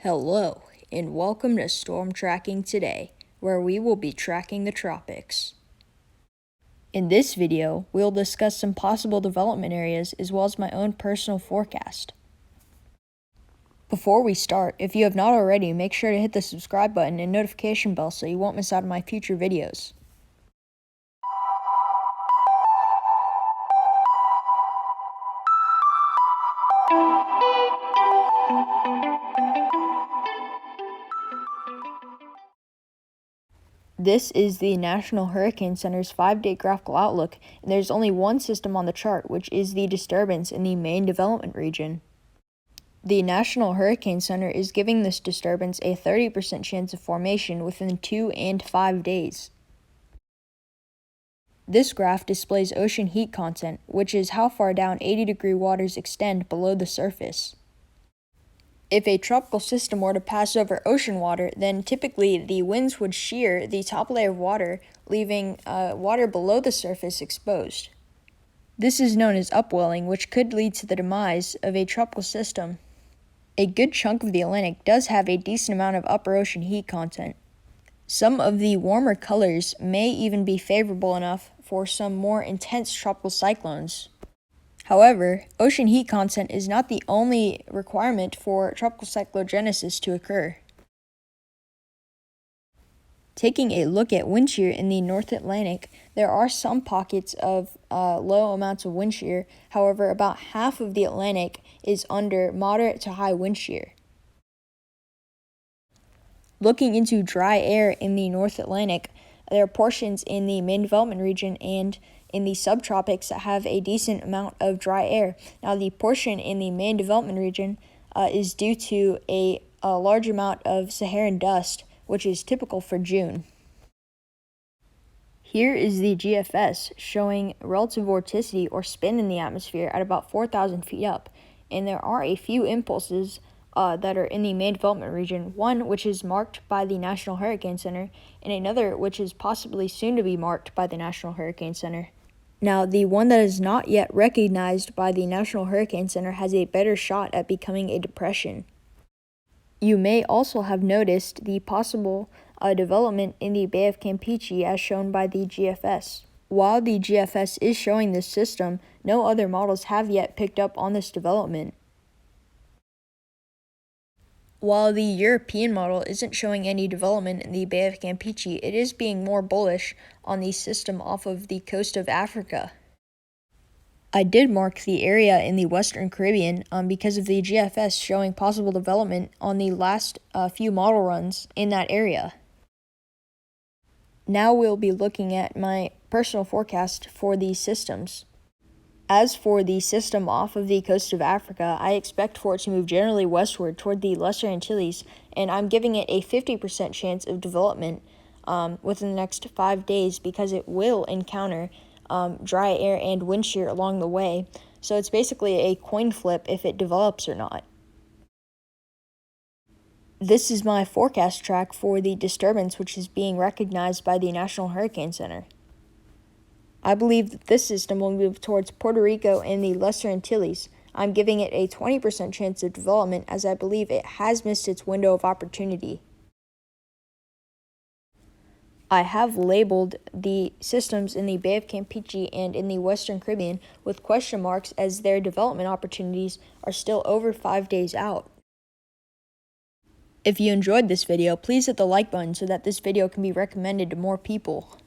Hello, and welcome to Storm Tracking Today, where we will be tracking the tropics. In this video, we'll discuss some possible development areas as well as my own personal forecast. Before we start, if you have not already, make sure to hit the subscribe button and notification bell so you won't miss out on my future videos. This is the National Hurricane Center's 5-day graphical outlook, and there's only one system on the chart, which is the disturbance in the main development region. The National Hurricane Center is giving this disturbance a 30% chance of formation within 2 and 5 days. This graph displays ocean heat content, which is how far down 80-degree waters extend below the surface. If a tropical system were to pass over ocean water, then typically the winds would shear the top layer of water, leaving water below the surface exposed. This is known as upwelling, which could lead to the demise of a tropical system. A good chunk of the Atlantic does have a decent amount of upper ocean heat content. Some of the warmer colors may even be favorable enough for some more intense tropical cyclones. However, ocean heat content is not the only requirement for tropical cyclogenesis to occur. Taking a look at wind shear in the North Atlantic, there are some pockets of low amounts of wind shear. However, about half of the Atlantic is under moderate to high wind shear. Looking into dry air in the North Atlantic, there are portions in the main development region and in the subtropics that have a decent amount of dry air. Now, the portion in the main development region is due to a large amount of Saharan dust, which is typical for June. Here is the GFS showing relative vorticity or spin in the atmosphere at about 4,000 feet up, and there are a few impulses that are in the main development region, one which is marked by the National Hurricane Center, and another which is possibly soon to be marked by the National Hurricane Center. Now, the one that is not yet recognized by the National Hurricane Center has a better shot at becoming a depression. You may also have noticed the possible development in the Bay of Campeche as shown by the GFS. While the GFS is showing this system, no other models have yet picked up on this development. While the European model isn't showing any development in the Bay of Campeche, it is being more bullish on the system off of the coast of Africa. I did mark the area in the Western Caribbean because of the GFS showing possible development on the last few model runs in that area. Now we'll be looking at my personal forecast for these systems. As for the system off of the coast of Africa, I expect for it to move generally westward toward the Lesser Antilles, and I'm giving it a 50% chance of development within the next 5 days because it will encounter dry air and wind shear along the way. So it's basically a coin flip if it develops or not. This is my forecast track for the disturbance which is being recognized by the National Hurricane Center. I believe that this system will move towards Puerto Rico and the Lesser Antilles. I'm giving it a 20% chance of development as I believe it has missed its window of opportunity. I have labeled the systems in the Bay of Campeche and in the Western Caribbean with question marks as their development opportunities are still over 5 days out. If you enjoyed this video, please hit the like button so that this video can be recommended to more people.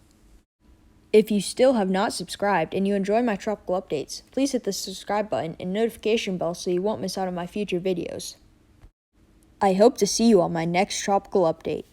If you still have not subscribed and you enjoy my tropical updates, please hit the subscribe button and notification bell so you won't miss out on my future videos. I hope to see you on my next tropical update.